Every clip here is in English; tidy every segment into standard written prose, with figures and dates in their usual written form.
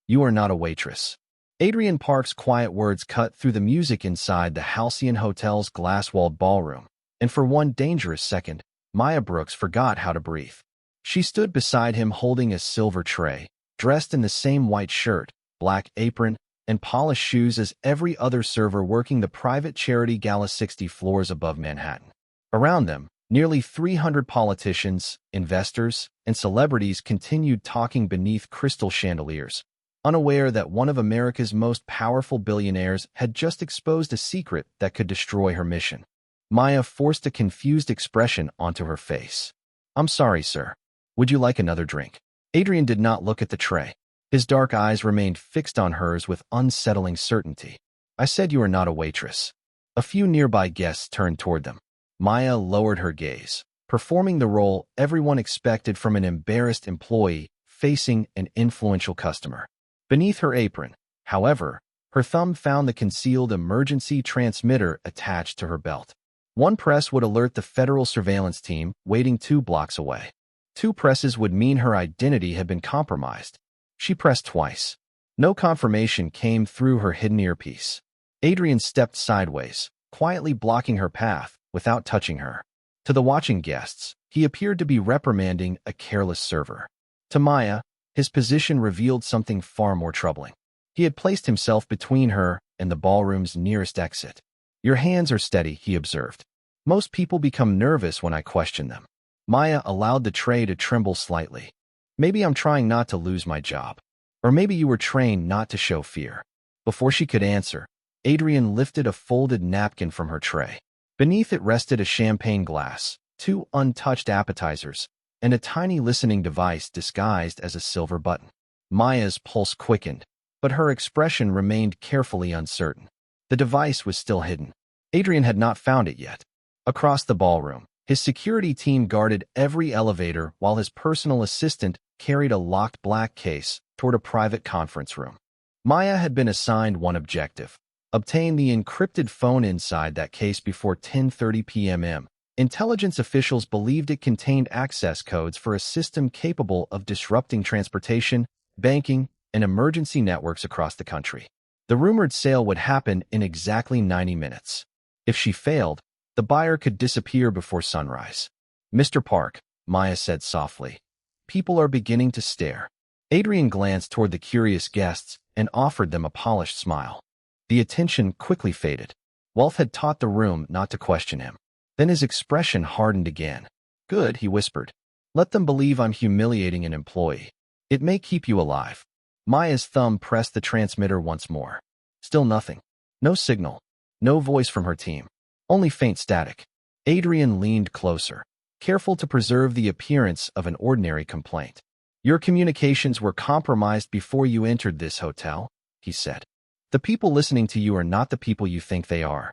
You are not a waitress. Adrian Park's quiet words cut through the music inside the Halcyon Hotel's glass-walled ballroom, and for one dangerous second, Maya Brooks forgot how to breathe. She stood beside him holding a silver tray, dressed in the same white shirt, black apron, and polished shoes as every other server working the private charity gala 60 floors above Manhattan. Around them, nearly 300 politicians, investors, and celebrities continued talking beneath crystal chandeliers, unaware that one of America's most powerful billionaires had just exposed a secret that could destroy her mission. Maya forced a confused expression onto her face. "I'm sorry, sir. Would you like another drink?" Adrian did not look at the tray. His dark eyes remained fixed on hers with unsettling certainty. "I said you are not a waitress." A few nearby guests turned toward them. Maya lowered her gaze, performing the role everyone expected from an embarrassed employee facing an influential customer. Beneath her apron, however, her thumb found the concealed emergency transmitter attached to her belt. One press would alert the federal surveillance team waiting 2 blocks away. 2 presses would mean her identity had been compromised. She pressed twice. No confirmation came through her hidden earpiece. Adrian stepped sideways, quietly blocking her path without touching her. To the watching guests, he appeared to be reprimanding a careless server. To Maya, his position revealed something far more troubling. He had placed himself between her and the ballroom's nearest exit. "Your hands are steady," he observed. "Most people become nervous when I question them." Maya allowed the tray to tremble slightly. "Maybe I'm trying not to lose my job. Or maybe you were trained not to show fear." Before she could answer, Adrian lifted a folded napkin from her tray. Beneath it rested a champagne glass, 2 untouched appetizers, and a tiny listening device disguised as a silver button. Maya's pulse quickened, but her expression remained carefully uncertain. The device was still hidden. Adrian had not found it yet. Across the ballroom, his security team guarded every elevator while his personal assistant carried a locked black case toward a private conference room. Maya had been assigned one objective: obtain the encrypted phone inside that case before 10:30 p.m. Intelligence officials believed it contained access codes for a system capable of disrupting transportation, banking, and emergency networks across the country. The rumored sale would happen in exactly 90 minutes. If she failed, the buyer could disappear before sunrise. "Mr. Park," Maya said softly, "people are beginning to stare." Adrian glanced toward the curious guests and offered them a polished smile. The attention quickly faded. Wealth had taught the room not to question him. Then his expression hardened again. "Good," he whispered. "Let them believe I'm humiliating an employee. It may keep you alive." Maya's thumb pressed the transmitter once more. Still nothing. No signal. No voice from her team. Only faint static. Adrian leaned closer, careful to preserve the appearance of an ordinary complaint. "Your communications were compromised before you entered this hotel," he said. "The people listening to you are not the people you think they are."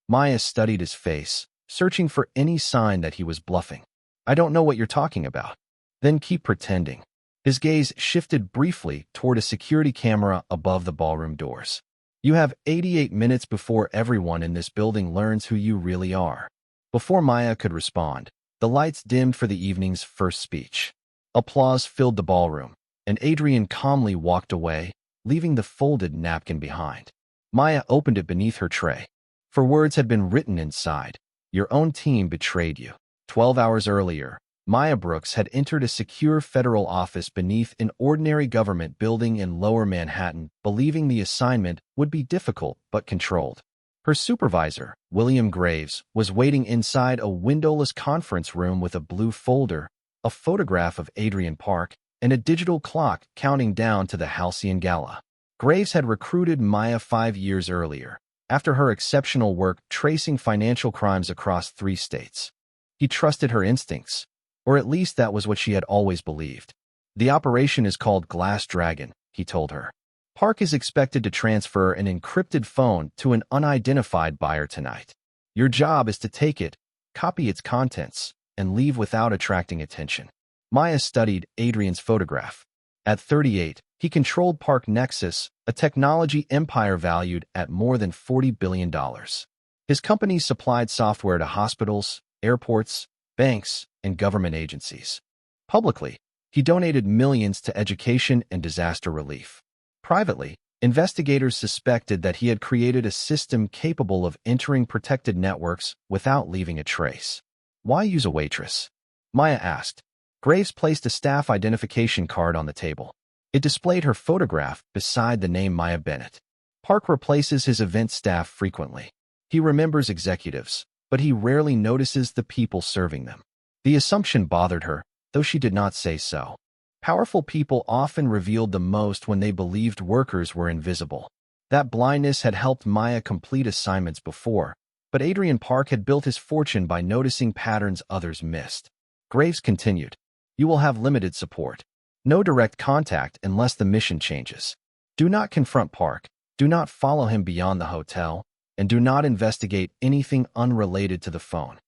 Maya studied his face, searching for any sign that he was bluffing. "I don't know what you're talking about." "Then keep pretending." His gaze shifted briefly toward a security camera above the ballroom doors. "You have 88 minutes before everyone in this building learns who you really are." Before Maya could respond, the lights dimmed for the evening's first speech. Applause filled the ballroom, and Adrian calmly walked away, leaving the folded napkin behind. Maya opened it beneath her tray. For words had been written inside. "Your own team betrayed you." 12 hours earlier, Maya Brooks had entered a secure federal office beneath an ordinary government building in Lower Manhattan, believing the assignment would be difficult but controlled. Her supervisor, William Graves, was waiting inside a windowless conference room with a blue folder, a photograph of Adrian Park, and a digital clock counting down to the Halcyon Gala. Graves had recruited Maya 5 years earlier, after her exceptional work tracing financial crimes across 3 states. He trusted her instincts, or at least that was what she had always believed. "The operation is called Glass Dragon," he told her. "Park is expected to transfer an encrypted phone to an unidentified buyer tonight. Your job is to take it, copy its contents, and leave without attracting attention." Maya studied Adrian's photograph. At 38, he controlled Park Nexus, a technology empire valued at more than $40 billion. His company supplied software to hospitals, airports, banks, and government agencies. Publicly, he donated millions to education and disaster relief. Privately, investigators suspected that he had created a system capable of entering protected networks without leaving a trace. Why use a waitress? Maya asked. Graves placed a staff identification card on the table. It displayed her photograph beside the name Maya Bennett. Park replaces his event staff frequently. He remembers executives, but he rarely notices the people serving them. The assumption bothered her, though she did not say so. Powerful people often revealed the most when they believed workers were invisible. That blindness had helped Maya complete assignments before, but Adrian Park had built his fortune by noticing patterns others missed. Graves continued, "You will have limited support. No direct contact unless the mission changes. Do not confront Park, do not follow him beyond the hotel, and do not investigate anything unrelated to the phone."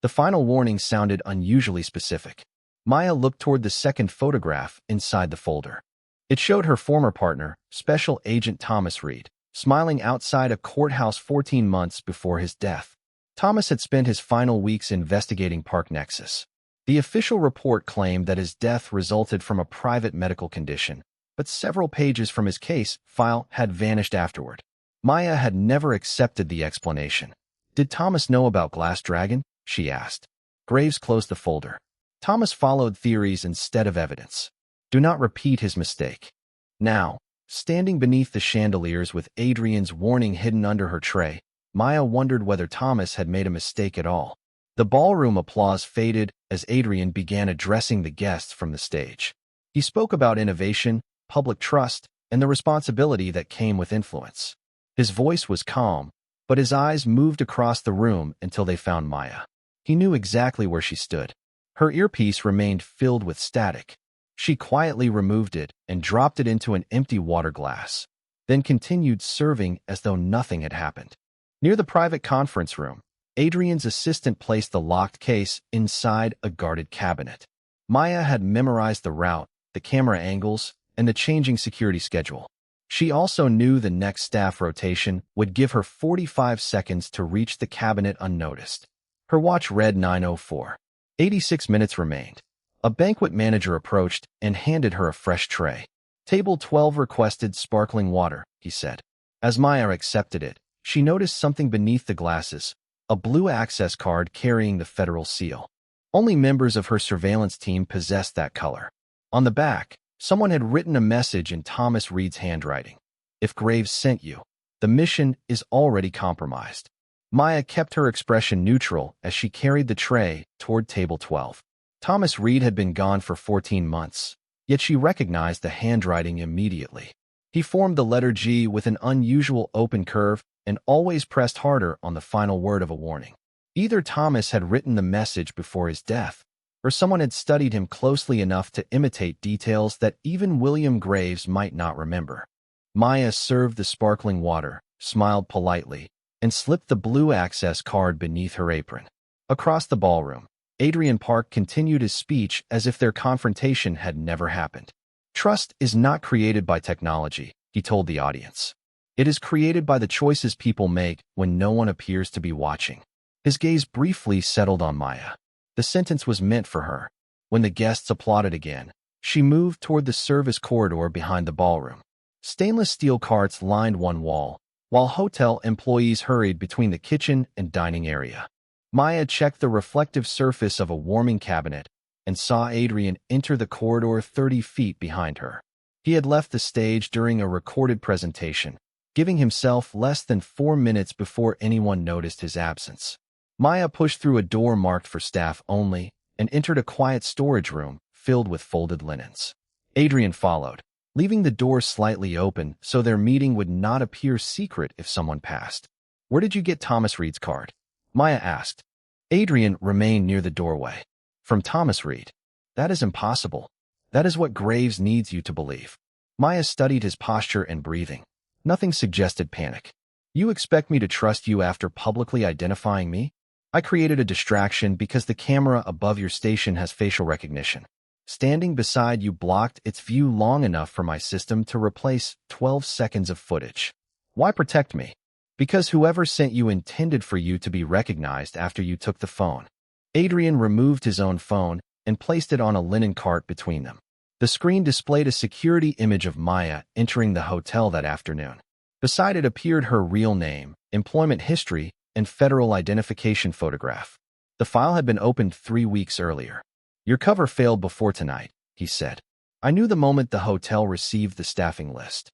The final warning sounded unusually specific. Maya looked toward the second photograph inside the folder. It showed her former partner, Special Agent Thomas Reed, smiling outside a courthouse 14 months before his death. Thomas had spent his final weeks investigating Park Nexus. The official report claimed that his death resulted from a private medical condition, but several pages from his case file had vanished afterward. Maya had never accepted the explanation. "Did Thomas know about Glass Dragon?" she asked. Graves closed the folder. Thomas followed theories instead of evidence. Do not repeat his mistake. Now, standing beneath the chandeliers with Adrian's warning hidden under her tray, Maya wondered whether Thomas had made a mistake at all. The ballroom applause faded as Adrian began addressing the guests from the stage. He spoke about innovation, public trust, and the responsibility that came with influence. His voice was calm, but his eyes moved across the room until they found Maya. He knew exactly where she stood. Her earpiece remained filled with static. She quietly removed it and dropped it into an empty water glass, then continued serving as though nothing had happened. Near the private conference room, Adrian's assistant placed the locked case inside a guarded cabinet. Maya had memorized the route, the camera angles, and the changing security schedule. She also knew the next staff rotation would give her 45 seconds to reach the cabinet unnoticed. Her watch read 9:04. 86 minutes remained. A banquet manager approached and handed her a fresh tray. "Table 12 requested sparkling water," he said. As Maya accepted it, she noticed something beneath the glasses, a blue access card carrying the federal seal. Only members of her surveillance team possessed that color. On the back, someone had written a message in Thomas Reed's handwriting. "If Graves sent you, the mission is already compromised." Maya kept her expression neutral as she carried the tray toward table 12. Thomas Reed had been gone for 14 months, yet she recognized the handwriting immediately. He formed the letter G with an unusual open curve and always pressed harder on the final word of a warning. Either Thomas had written the message before his death, or someone had studied him closely enough to imitate details that even William Graves might not remember. Maya served the sparkling water, smiled politely, and slipped the blue access card beneath her apron. Across the ballroom, Adrian Park continued his speech as if their confrontation had never happened. "Trust is not created by technology," he told the audience. "It is created by the choices people make when no one appears to be watching." His gaze briefly settled on Maya. The sentence was meant for her. When the guests applauded again, she moved toward the service corridor behind the ballroom. Stainless steel carts lined one wall, while hotel employees hurried between the kitchen and dining area. Maya checked the reflective surface of a warming cabinet and saw Adrian enter the corridor 30 feet behind her. He had left the stage during a recorded presentation, giving himself less than 4 minutes before anyone noticed his absence. Maya pushed through a door marked for staff only and entered a quiet storage room filled with folded linens. Adrian followed, leaving the door slightly open so their meeting would not appear secret if someone passed. "Where did you get Thomas Reed's card?" Maya asked. Adrian remained near the doorway. "From Thomas Reed." "That is impossible. That is what Graves needs you to believe." Maya studied his posture and breathing. Nothing suggested panic. "You expect me to trust you after publicly identifying me? I created a distraction because the camera above your station has facial recognition. Standing beside you blocked its view long enough for my system to replace 12 seconds of footage. Why protect me? Because whoever sent you intended for you to be recognized after you took the phone." Adrian removed his own phone and placed it on a linen cart between them. The screen displayed a security image of Maya entering the hotel that afternoon. Beside it appeared her real name, employment history, and federal identification photograph. The file had been opened 3 weeks earlier. "Your cover failed before tonight," he said. "I knew the moment the hotel received the staffing list."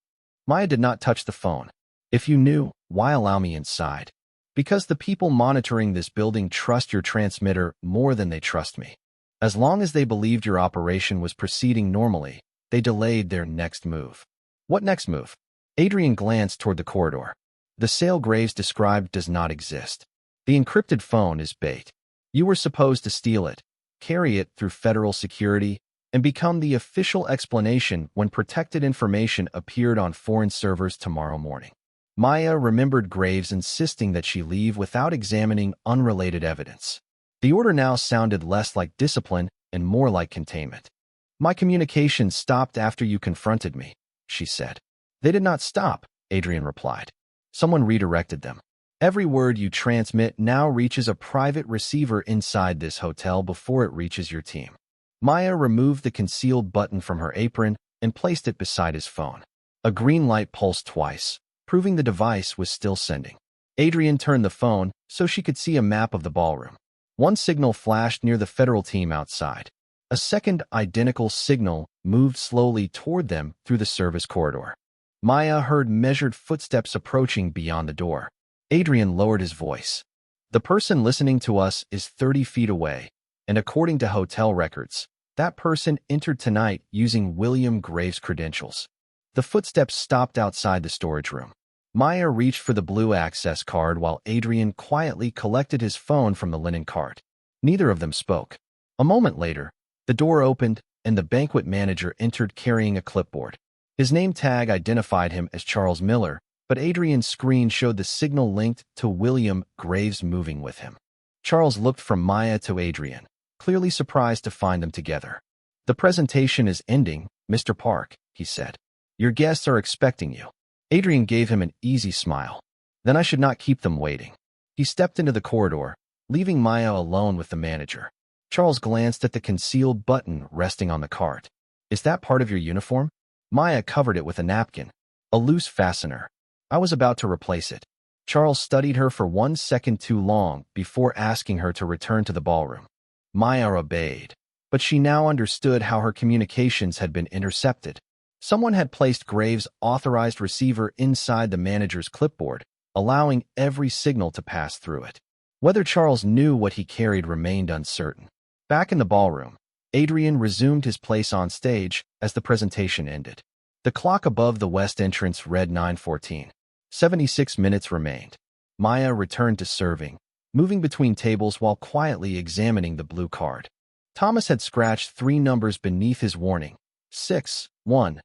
Maya did not touch the phone. "If you knew, why allow me inside?" "Because the people monitoring this building trust your transmitter more than they trust me. As long as they believed your operation was proceeding normally, they delayed their next move." "What next move?" Adrian glanced toward the corridor. "The sale Graves described does not exist. The encrypted phone is bait. You were supposed to steal it, carry it through federal security, and become the official explanation when protected information appeared on foreign servers tomorrow morning." Maya remembered Graves insisting that she leave without examining unrelated evidence. The order now sounded less like discipline and more like containment. "My communications stopped after you confronted me," she said. "They did not stop," Adrian replied. "Someone redirected them. Every word you transmit now reaches a private receiver inside this hotel before it reaches your team." Maya removed the concealed button from her apron and placed it beside his phone. A green light pulsed twice, proving the device was still sending. Adrian turned the phone so she could see a map of the ballroom. One signal flashed near the federal team outside. A second identical signal moved slowly toward them through the service corridor. Maya heard measured footsteps approaching beyond the door. Adrian lowered his voice. "The person listening to us is 30 feet away, and according to hotel records, that person entered tonight using William Graves' credentials." The footsteps stopped outside the storage room. Maya reached for the blue access card while Adrian quietly collected his phone from the linen cart. Neither of them spoke. A moment later, the door opened and the banquet manager entered carrying a clipboard. His name tag identified him as Charles Miller, but Adrian's screen showed the signal linked to William Graves moving with him. Charles looked from Maya to Adrian, clearly surprised to find them together. "The presentation is ending, Mr. Park," he said. "Your guests are expecting you." Adrian gave him an easy smile. "Then I should not keep them waiting." He stepped into the corridor, leaving Maya alone with the manager. Charles glanced at the concealed button resting on the cart. "Is that part of your uniform?" Maya covered it with a napkin. "A loose fastener. I was about to replace it." Charles studied her for 1 second too long before asking her to return to the ballroom. Maya obeyed, but she now understood how her communications had been intercepted. Someone had placed Graves' authorized receiver inside the manager's clipboard, allowing every signal to pass through it. Whether Charles knew what he carried remained uncertain. Back in the ballroom, Adrian resumed his place on stage as the presentation ended. The clock above the west entrance read 9:14. 76 minutes remained. Maya returned to serving, moving between tables while quietly examining the blue card. Thomas had scratched 3 numbers beneath his warning: 614.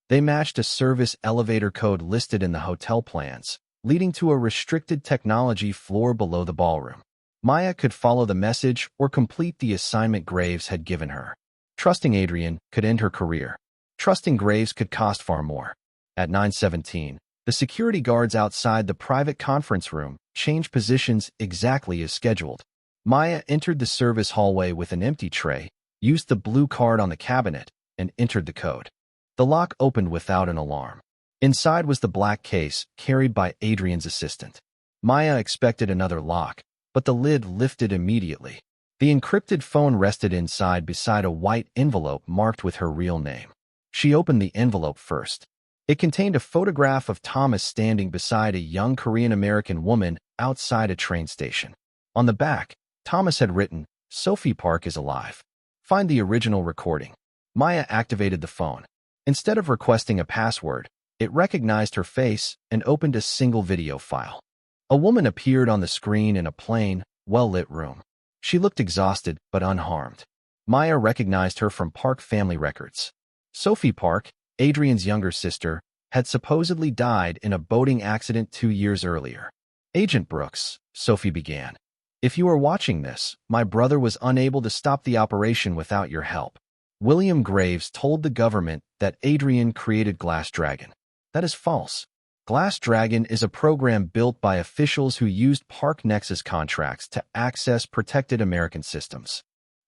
They matched a service elevator code listed in the hotel plans, leading to a restricted technology floor below the ballroom. Maya could follow the message or complete the assignment Graves had given her. Trusting Adrian could end her career. Trusting Graves could cost far more. At 9:17, the security guards outside the private conference room changed positions exactly as scheduled. Maya entered the service hallway with an empty tray, used the blue card on the cabinet, and entered the code. The lock opened without an alarm. Inside was the black case carried by Adrian's assistant. Maya expected another lock, but the lid lifted immediately. The encrypted phone rested inside beside a white envelope marked with her real name. She opened the envelope first. It contained a photograph of Thomas standing beside a young Korean-American woman outside a train station. On the back, Thomas had written, "Sophie Park is alive. Find the original recording." Maya activated the phone. Instead of requesting a password, it recognized her face and opened a single video file. A woman appeared on the screen in a plain, well-lit room. She looked exhausted but unharmed. Maya recognized her from Park family records. Sophie Park, Adrian's younger sister, had supposedly died in a boating accident 2 years earlier. "Agent Brooks," Sophie began. "If you are watching this, my brother was unable to stop the operation without your help. William Graves told the government that Adrian created Glass Dragon. That is false. Glass Dragon is a program built by officials who used Park Nexus contracts to access protected American systems.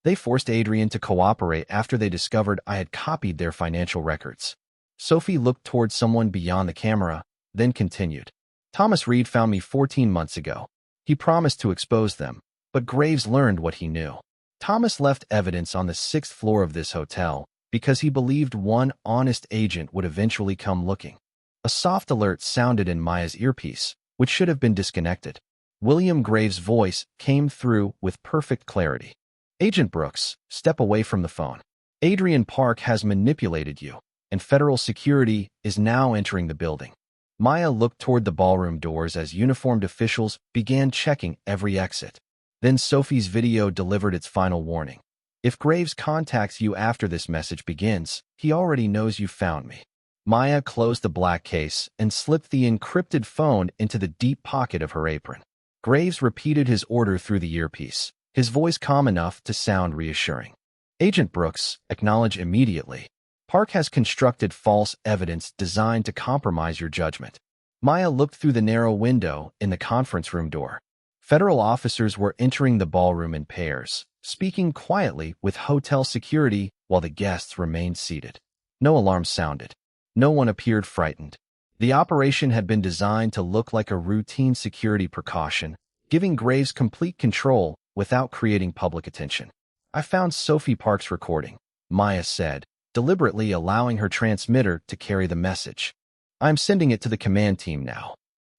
They forced Adrian to cooperate after they discovered I had copied their financial records. Sophie looked toward someone beyond the camera, then continued. Thomas Reed found me 14 months ago. He promised to expose them, but Graves learned what he knew. Thomas left evidence on the 6th floor of this hotel because he believed one honest agent would eventually come looking. A soft alert sounded in Maya's earpiece, which should have been disconnected. William Graves' voice came through with perfect clarity. Agent Brooks, step away from the phone. Adrian Park has manipulated you, and federal security is now entering the building. Maya looked toward the ballroom doors as uniformed officials began checking every exit. Then Sophie's video delivered its final warning. If Graves contacts you after this message begins, he already knows you found me. Maya closed the black case and slipped the encrypted phone into the deep pocket of her apron. Graves repeated his order through the earpiece, his voice calm enough to sound reassuring. Agent Brooks, acknowledge immediately. Park has constructed false evidence designed to compromise your judgment. Maya looked through the narrow window in the conference room door. Federal officers were entering the ballroom in pairs, speaking quietly with hotel security while the guests remained seated. No alarms sounded. No one appeared frightened. The operation had been designed to look like a routine security precaution, giving Graves complete control without creating public attention. I found Sophie Park's recording, Maya said, deliberately allowing her transmitter to carry the message. I'm sending it to the command team now.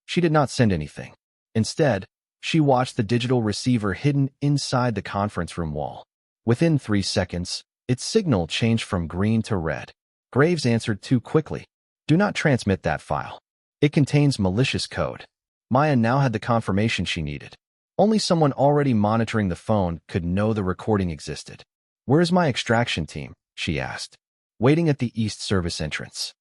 She did not send anything. Instead, she watched the digital receiver hidden inside the conference room wall. Within 3 seconds, its signal changed from green to red. Graves answered too quickly. Do not transmit that file. It contains malicious code. Maya now had the confirmation she needed. Only someone already monitoring the phone could know the recording existed. Where's my extraction team? She asked. Waiting at the East Service entrance.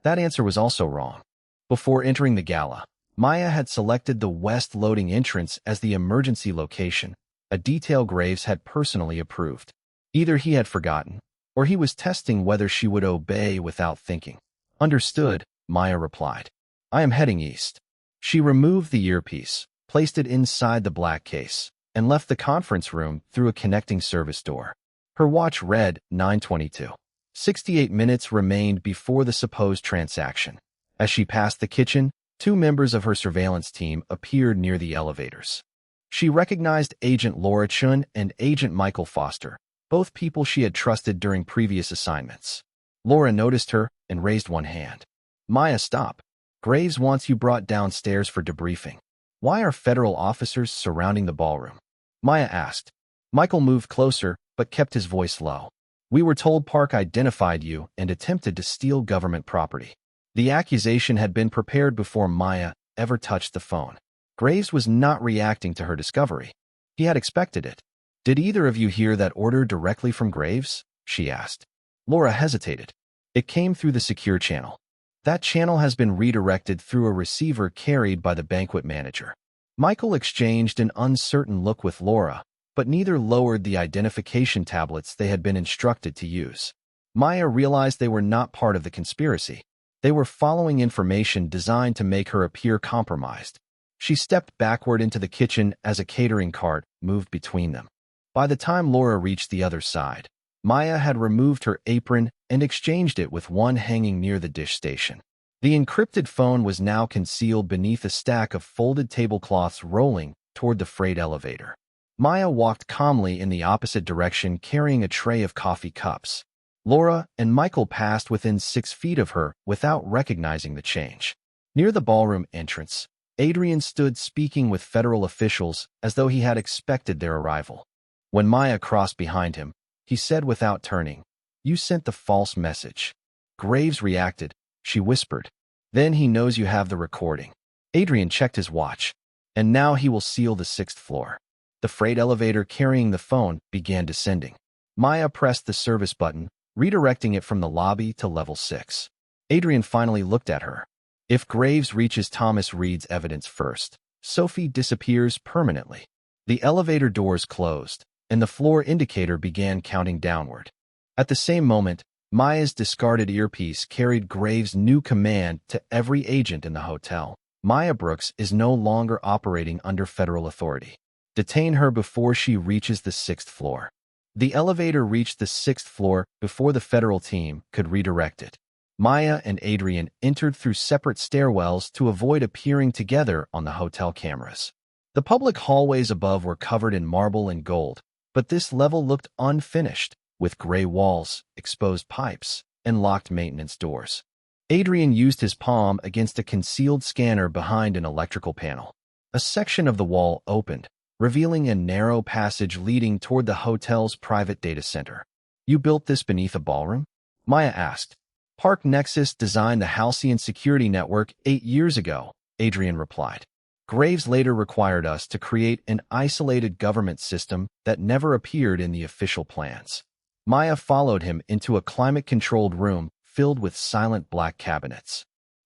That answer was also wrong. Before entering the gala, Maya had selected the West loading entrance as the emergency location, a detail Graves had personally approved. Either he had forgotten, or he was testing whether she would obey without thinking. Understood, Maya replied. I am heading east. She removed the earpiece, placed it inside the black case, and left the conference room through a connecting service door. Her watch read 9:22. 68 minutes remained before the supposed transaction. As she passed the kitchen, 2 members of her surveillance team appeared near the elevators. She recognized Agent Laura Chun and Agent Michael Foster, both people she had trusted during previous assignments. Laura noticed her and raised one hand. Maya, stop. Graves wants you brought downstairs for debriefing. Why are federal officers surrounding the ballroom? Maya asked. Michael moved closer, but kept his voice low. We were told Park identified you and attempted to steal government property. The accusation had been prepared before Maya ever touched the phone. Graves was not reacting to her discovery. He had expected it. Did either of you hear that order directly from Graves? She asked. Laura hesitated. It came through the secure channel. That channel has been redirected through a receiver carried by the banquet manager. Michael exchanged an uncertain look with Laura, but neither lowered the identification tablets they had been instructed to use. Maya realized they were not part of the conspiracy. They were following information designed to make her appear compromised. She stepped backward into the kitchen as a catering cart moved between them. By the time Laura reached the other side, Maya had removed her apron and exchanged it with one hanging near the dish station. The encrypted phone was now concealed beneath a stack of folded tablecloths rolling toward the freight elevator. Maya walked calmly in the opposite direction carrying a tray of coffee cups. Laura and Michael passed within 6 feet of her without recognizing the change. Near the ballroom entrance, Adrian stood speaking with federal officials as though he had expected their arrival. When Maya crossed behind him, he said without turning, You sent the false message. Graves reacted. She whispered. Then he knows you have the recording. Adrian checked his watch. And now he will seal the 6th floor. The freight elevator carrying the phone began descending. Maya pressed the service button, redirecting it from the lobby to level 6. Adrian finally looked at her. If Graves reaches Thomas Reed's evidence first, Sophie disappears permanently. The elevator doors closed, and the floor indicator began counting downward. At the same moment, Maya's discarded earpiece carried Graves' new command to every agent in the hotel. Maya Brooks is no longer operating under federal authority. Detain her before she reaches the 6th floor. The elevator reached the sixth floor before the federal team could redirect it. Maya and Adrian entered through separate stairwells to avoid appearing together on the hotel cameras. The public hallways above were covered in marble and gold, but this level looked unfinished, with gray walls, exposed pipes, and locked maintenance doors. Adrian used his palm against a concealed scanner behind an electrical panel. A section of the wall opened, revealing a narrow passage leading toward the hotel's private data center. "You built this beneath a ballroom?" Maya asked. "Park Nexus designed the Halcyon security network 8 years ago," Adrian replied. "Graves later required us to create an isolated government system that never appeared in the official plans." Maya followed him into a climate-controlled room filled with silent black cabinets.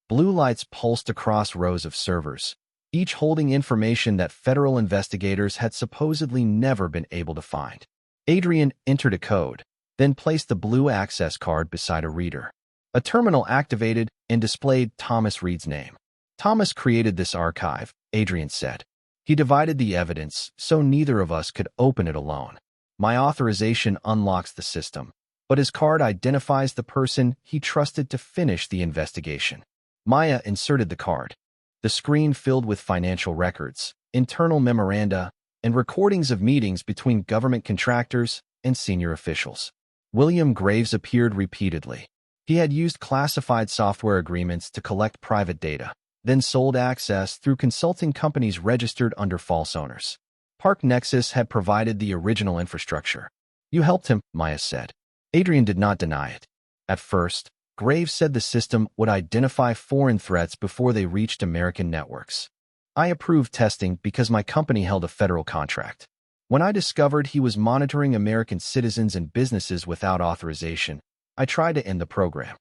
Blue lights pulsed across rows of servers, each holding information that federal investigators had supposedly never been able to find. Adrian entered a code, then placed the blue access card beside a reader. A terminal activated and displayed Thomas Reed's name. "Thomas created this archive," Adrian said. "He divided the evidence so neither of us could open it alone. My authorization unlocks the system, but his card identifies the person he trusted to finish the investigation." Maya inserted the card. The screen filled with financial records, internal memoranda, and recordings of meetings between government contractors and senior officials. William Graves appeared repeatedly. He had used classified software agreements to collect private data, then sold access through consulting companies registered under false owners. Park Nexus had provided the original infrastructure. "You helped him," Maya said. Adrian did not deny it. At first, Graves said the system would identify foreign threats before they reached American networks. "I approved testing because my company held a federal contract. When I discovered he was monitoring American citizens and businesses without authorization, I tried to end the program."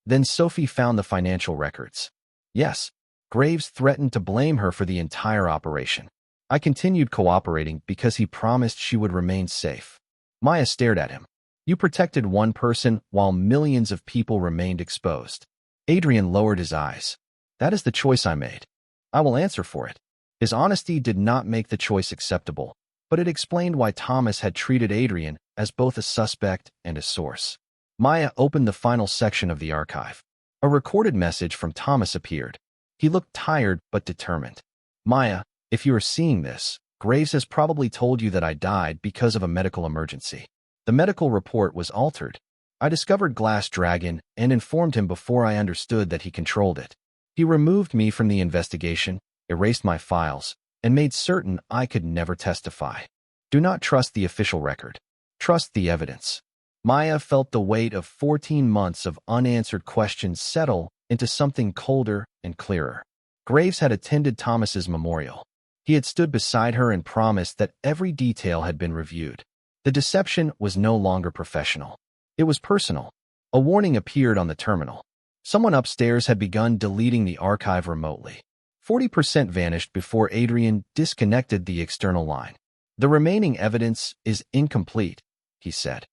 Then Sophie found the financial records. "Yes." Graves threatened to blame her for the entire operation. "I continued cooperating because he promised she would remain safe." Maya stared at him. "You protected one person while millions of people remained exposed." Adrian lowered his eyes. "That is the choice I made. I will answer for it." His honesty did not make the choice acceptable, but it explained why Thomas had treated Adrian as both a suspect and a source. Maya opened the final section of the archive. A recorded message from Thomas appeared. He looked tired but determined. "Maya, if you are seeing this, Graves has probably told you that I died because of a medical emergency. The medical report was altered. I discovered Glass Dragon and informed him before I understood that he controlled it. He removed me from the investigation, erased my files, and made certain I could never testify. Do not trust the official record. Trust the evidence." Maya felt the weight of 14 months of unanswered questions settle into something colder and clearer. Graves had attended Thomas's memorial. He had stood beside her and promised that every detail had been reviewed. The deception was no longer professional. It was personal. A warning appeared on the terminal. Someone upstairs had begun deleting the archive remotely. 40% vanished before Adrian disconnected the external line. "The remaining evidence is incomplete," he said.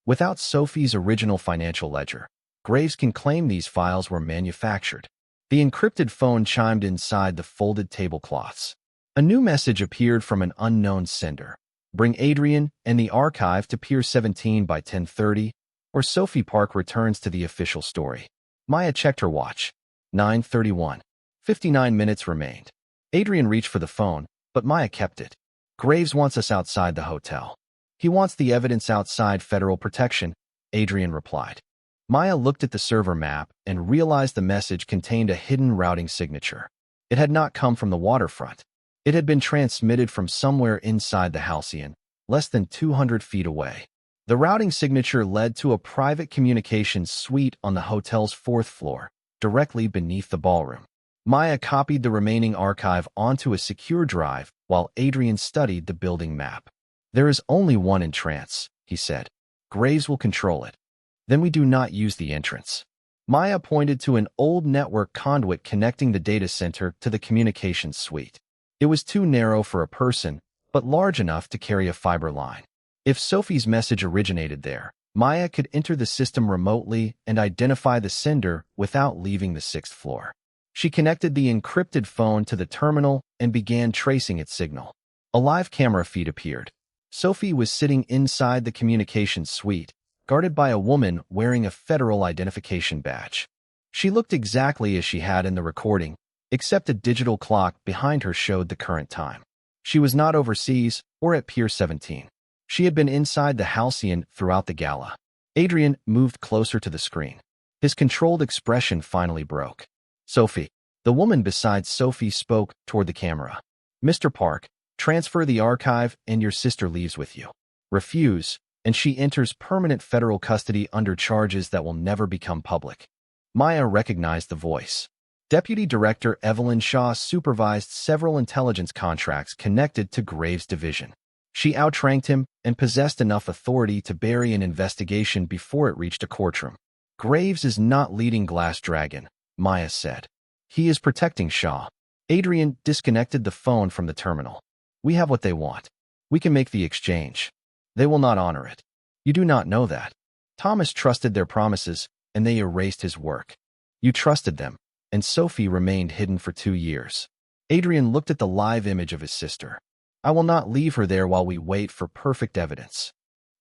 "Without Sophie's original financial ledger, Graves can claim these files were manufactured." The encrypted phone chimed inside the folded tablecloths. A new message appeared from an unknown sender. "Bring Adrian and the archive to Pier 17 by 10:30, or Sophie Park returns to the official story." Maya checked her watch. 9:31. 59 minutes remained. Adrian reached for the phone, but Maya kept it. "Graves wants us outside the hotel. He wants the evidence outside federal protection," Adrian replied. Maya looked at the server map and realized the message contained a hidden routing signature. It had not come from the waterfront. It had been transmitted from somewhere inside the Halcyon, less than 200 feet away. The routing signature led to a private communications suite on the hotel's 4th floor, directly beneath the ballroom. Maya copied the remaining archive onto a secure drive while Adrian studied the building map. "There is only one entrance," he said. "Graves will control it. Then we do not use the entrance." Maya pointed to an old network conduit connecting the data center to the communications suite. It was too narrow for a person, but large enough to carry a fiber line. If Sophie's message originated there, Maya could enter the system remotely and identify the sender without leaving the 6th floor. She connected the encrypted phone to the terminal and began tracing its signal. A live camera feed appeared. Sophie was sitting inside the communications suite, guarded by a woman wearing a federal identification badge. She looked exactly as she had in the recording, except a digital clock behind her showed the current time. She was not overseas or at Pier 17. She had been inside the Halcyon throughout the gala. Adrian moved closer to the screen. His controlled expression finally broke. Sophie. The woman beside Sophie spoke toward the camera. Mr. Park, transfer the archive and your sister leaves with you. Refuse, and she enters permanent federal custody under charges that will never become public. Maya recognized the voice. Deputy Director Evelyn Shaw supervised several intelligence contracts connected to Graves' division. She outranked him and possessed enough authority to bury an investigation before it reached a courtroom. Graves is not leading Glass Dragon, Maya said. He is protecting Shaw. Adrian disconnected the phone from the terminal. We have what they want. We can make the exchange. They will not honor it. You do not know that. Thomas trusted their promises, and they erased his work. You trusted them, and Sophie remained hidden for 2 years. Adrian looked at the live image of his sister. I will not leave her there while we wait for perfect evidence.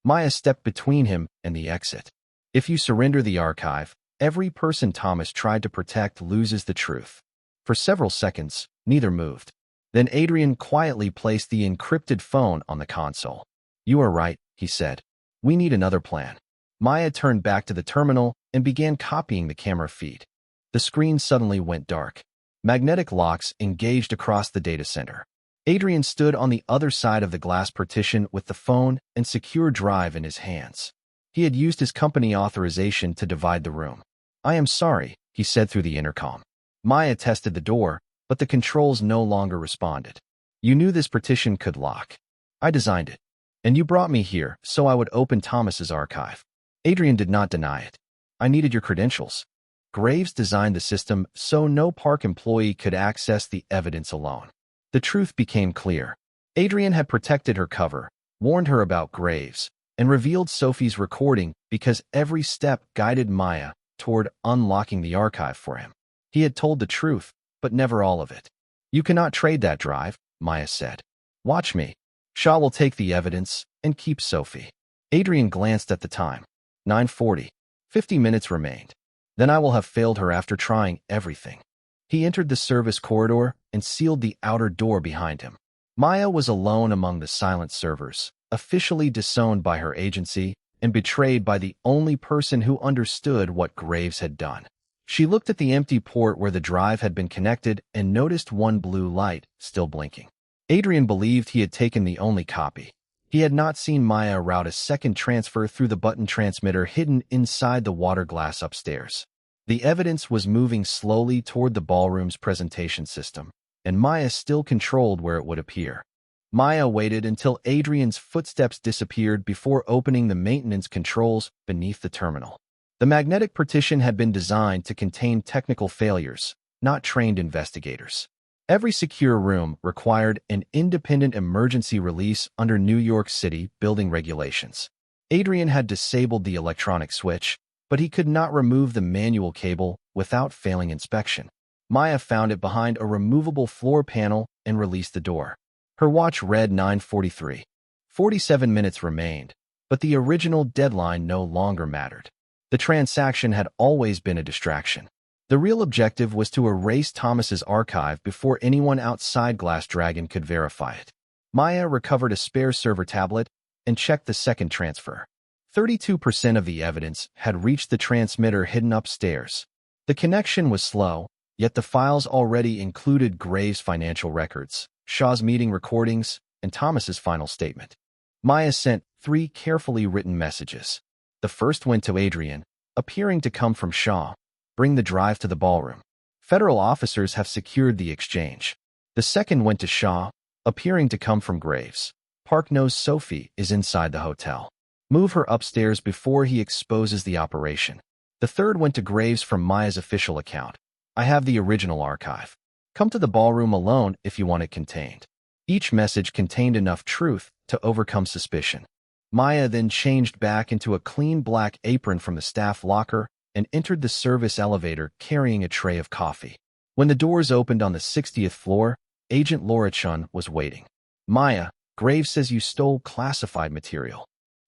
Maya stepped between him and the exit. If you surrender the archive, every person Thomas tried to protect loses the truth. For several seconds, neither moved. Then Adrian quietly placed the encrypted phone on the console. You are right, he said. We need another plan. Maya turned back to the terminal and began copying the camera feed. The screen suddenly went dark. Magnetic locks engaged across the data center. Adrian stood on the other side of the glass partition with the phone and secure drive in his hands. He had used his company authorization to divide the room. I am sorry, he said through the intercom. Maya tested the door, but the controls no longer responded. You knew this partition could lock. I designed it. And you brought me here so I would open Thomas's archive. Adrian did not deny it. I needed your credentials. Graves designed the system so no Park employee could access the evidence alone. The truth became clear. Adrian had protected her cover, warned her about Graves, and revealed Sophie's recording because every step guided Maya toward unlocking the archive for him. He had told the truth, but never all of it. You cannot trade that drive, Maya said. Watch me. Shaw will take the evidence and keep Sophie. Adrian glanced at the time. 9:40. 50 minutes remained. Then I will have failed her after trying everything. He entered the service corridor and sealed the outer door behind him. Maya was alone among the silent servers, officially disowned by her agency and betrayed by the only person who understood what Graves had done. She looked at the empty port where the drive had been connected and noticed one blue light still blinking. Adrian believed he had taken the only copy. He had not seen Maya route a second transfer through the button transmitter hidden inside the water glass upstairs. The evidence was moving slowly toward the ballroom's presentation system, and Maya still controlled where it would appear. Maya waited until Adrian's footsteps disappeared before opening the maintenance controls beneath the terminal. The magnetic partition had been designed to contain technical failures, not trained investigators. Every secure room required an independent emergency release under New York City building regulations. Adrian had disabled the electronic switch, but he could not remove the manual cable without failing inspection. Maya found it behind a removable floor panel and released the door. Her watch read 9:43. 47 minutes remained, but the original deadline no longer mattered. The transaction had always been a distraction. The real objective was to erase Thomas's archive before anyone outside Glass Dragon could verify it. Maya recovered a spare server tablet and checked the second transfer. 32% of the evidence had reached the transmitter hidden upstairs. The connection was slow, yet the files already included Graves' financial records, Shaw's meeting recordings, and Thomas's final statement. Maya sent 3 carefully written messages. The first went to Adrian, appearing to come from Shaw. Bring the drive to the ballroom. Federal officers have secured the exchange. The second went to Shaw, appearing to come from Graves. Park knows Sophie is inside the hotel. Move her upstairs before he exposes the operation. The third went to Graves from Maya's official account. I have the original archive. Come to the ballroom alone if you want it contained. Each message contained enough truth to overcome suspicion. Maya then changed back into a clean black apron from the staff locker and entered the service elevator carrying a tray of coffee. When the doors opened on the 60th floor, Agent Laura Chun was waiting. Maya, Graves says you stole classified material.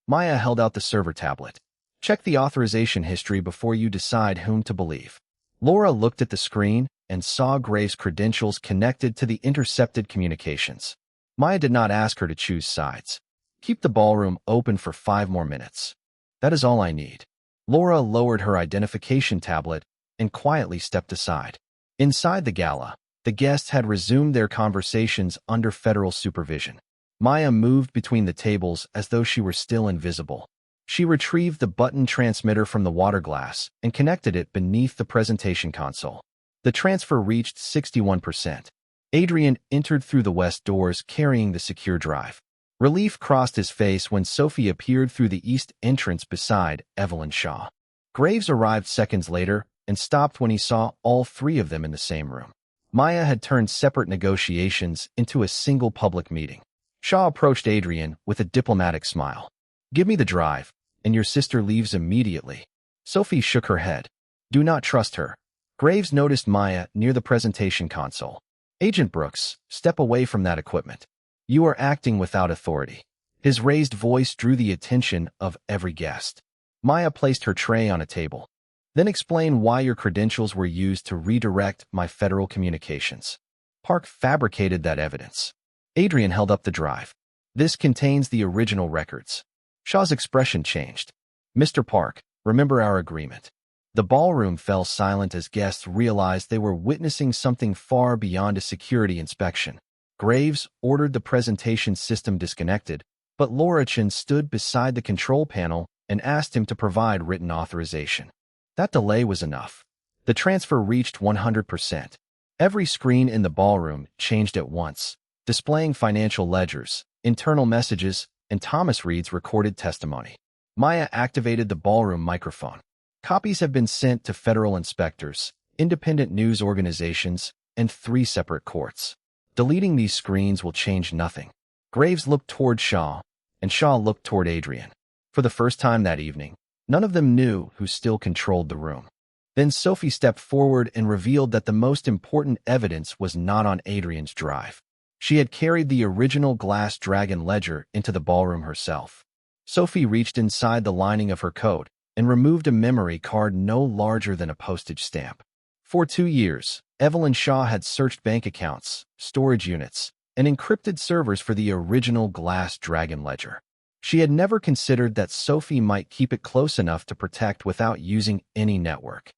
Maya held out the server tablet. Check the authorization history before you decide whom to believe. Laura looked at the screen and saw Graves' credentials connected to the intercepted communications. Maya did not ask her to choose sides. Keep the ballroom open for 5 more minutes. That is all I need. Laura lowered her identification tablet and quietly stepped aside. Inside the gala, the guests had resumed their conversations under federal supervision. Maya moved between the tables as though she were still invisible. She retrieved the button transmitter from the water glass and connected it beneath the presentation console. The transfer reached 61%. Adrian entered through the west doors carrying the secure drive. Relief crossed his face when Sophie appeared through the east entrance beside Evelyn Shaw. Graves arrived seconds later and stopped when he saw all 3 of them in the same room. Maya had turned separate negotiations into a single public meeting. Shaw approached Adrian with a diplomatic smile. Give me the drive, and your sister leaves immediately. Sophie shook her head. Do not trust her. Graves noticed Maya near the presentation console. Agent Brooks, step away from that equipment. You are acting without authority. His raised voice drew the attention of every guest. Maya placed her tray on a table. Then explain why your credentials were used to redirect my federal communications. Park fabricated that evidence. Adrian held up the drive. This contains the original records. Shaw's expression changed. Mr. Park, remember our agreement. The ballroom fell silent as guests realized they were witnessing something far beyond a security inspection. Graves ordered the presentation system disconnected, but Laura Chen stood beside the control panel and asked him to provide written authorization. That delay was enough. The transfer reached 100%. Every screen in the ballroom changed at once, displaying financial ledgers, internal messages, and Thomas Reed's recorded testimony. Maya activated the ballroom microphone. Copies have been sent to federal inspectors, independent news organizations, and 3 separate courts. Deleting these screens will change nothing. Graves looked toward Shaw, and Shaw looked toward Adrian. For the first time that evening, none of them knew who still controlled the room. Then Sophie stepped forward and revealed that the most important evidence was not on Adrian's drive. She had carried the original glass dragon ledger into the ballroom herself. Sophie reached inside the lining of her coat and removed a memory card no larger than a postage stamp. For 2 years, Evelyn Shaw had searched bank accounts, storage units, and encrypted servers for the original glass dragon ledger. She had never considered that Sophie might keep it close enough to protect without using any network.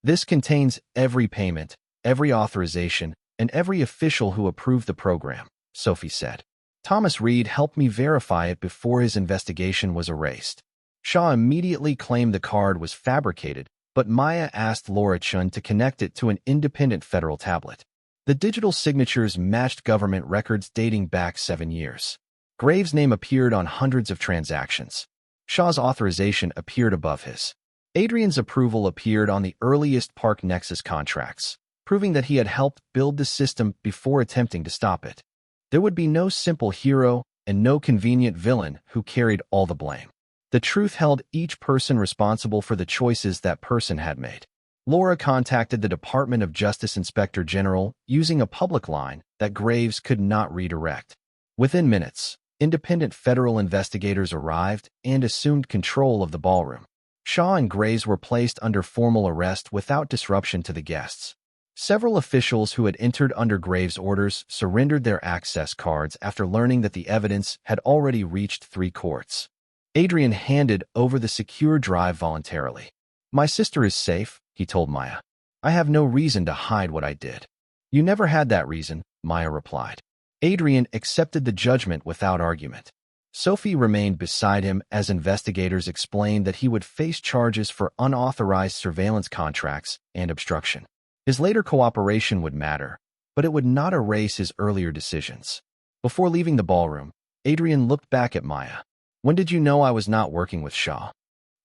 This contains every payment, every authorization, and every official who approved the program, Sophie said. Thomas Reed helped me verify it before his investigation was erased. Shaw immediately claimed the card was fabricated, but Maya asked Laura Chun to connect it to an independent federal tablet. The digital signatures matched government records dating back 7 years. Graves' name appeared on hundreds of transactions. Shaw's authorization appeared above his. Adrian's approval appeared on the earliest Park Nexus contracts, proving that he had helped build the system before attempting to stop it. There would be no simple hero and no convenient villain who carried all the blame. The truth held each person responsible for the choices that person had made. Laura contacted the Department of Justice Inspector General using a public line that Graves could not redirect. Within minutes, independent federal investigators arrived and assumed control of the ballroom. Shaw and Graves were placed under formal arrest without disruption to the guests. Several officials who had entered under Graves' orders surrendered their access cards after learning that the evidence had already reached 3 courts. Adrian handed over the secure drive voluntarily. My sister is safe, he told Maya. I have no reason to hide what I did. You never had that reason, Maya replied. Adrian accepted the judgment without argument. Sophie remained beside him as investigators explained that he would face charges for unauthorized surveillance contracts and obstruction. His later cooperation would matter, but it would not erase his earlier decisions. Before leaving the ballroom, Adrian looked back at Maya. When did you know I was not working with Shaw?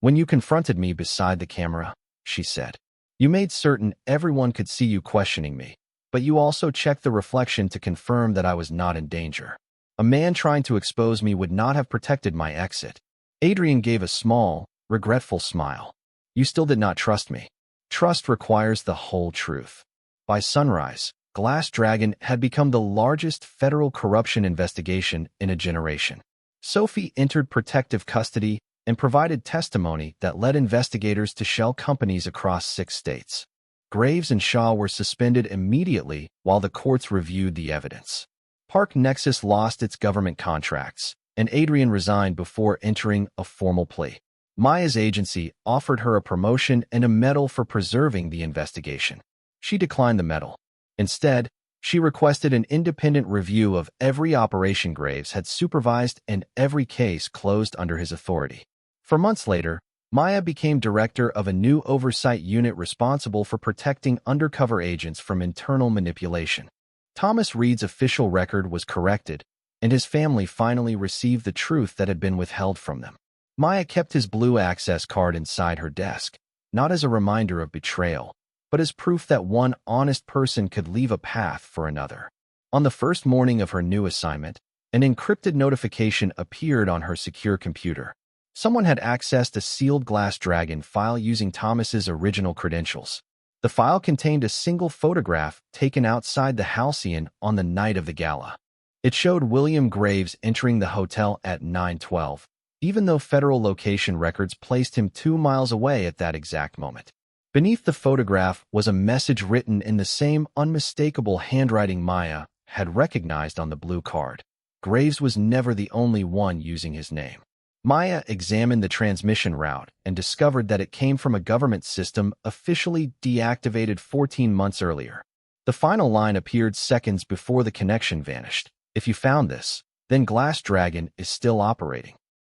When you confronted me beside the camera, she said. You made certain everyone could see you questioning me, but you also checked the reflection to confirm that I was not in danger. A man trying to expose me would not have protected my exit. Adrian gave a small, regretful smile. You still did not trust me. Trust requires the whole truth. By sunrise, Glass Dragon had become the largest federal corruption investigation in a generation. Sophie entered protective custody and provided testimony that led investigators to shell companies across 6 states. Graves and Shaw were suspended immediately while the courts reviewed the evidence. Park Nexus lost its government contracts, and Adrian resigned before entering a formal plea. Maya's agency offered her a promotion and a medal for preserving the investigation. She declined the medal. Instead, she requested an independent review of every operation Graves had supervised and every case closed under his authority. 4 months later, Maya became director of a new oversight unit responsible for protecting undercover agents from internal manipulation. Thomas Reed's official record was corrected, and his family finally received the truth that had been withheld from them. Maya kept his blue access card inside her desk, not as a reminder of betrayal, but as proof that one honest person could leave a path for another. On the first morning of her new assignment, an encrypted notification appeared on her secure computer. Someone had accessed a sealed Glass Dragon file using Thomas's original credentials. The file contained a single photograph taken outside the Halcyon on the night of the gala. It showed William Graves entering the hotel at 9:12, even though federal location records placed him 2 miles away at that exact moment. Beneath the photograph was a message written in the same unmistakable handwriting Maya had recognized on the blue card. Graves was never the only one using his name. Maya examined the transmission route and discovered that it came from a government system officially deactivated 14 months earlier. The final line appeared seconds before the connection vanished. If you found this, then Glass Dragon is still operating.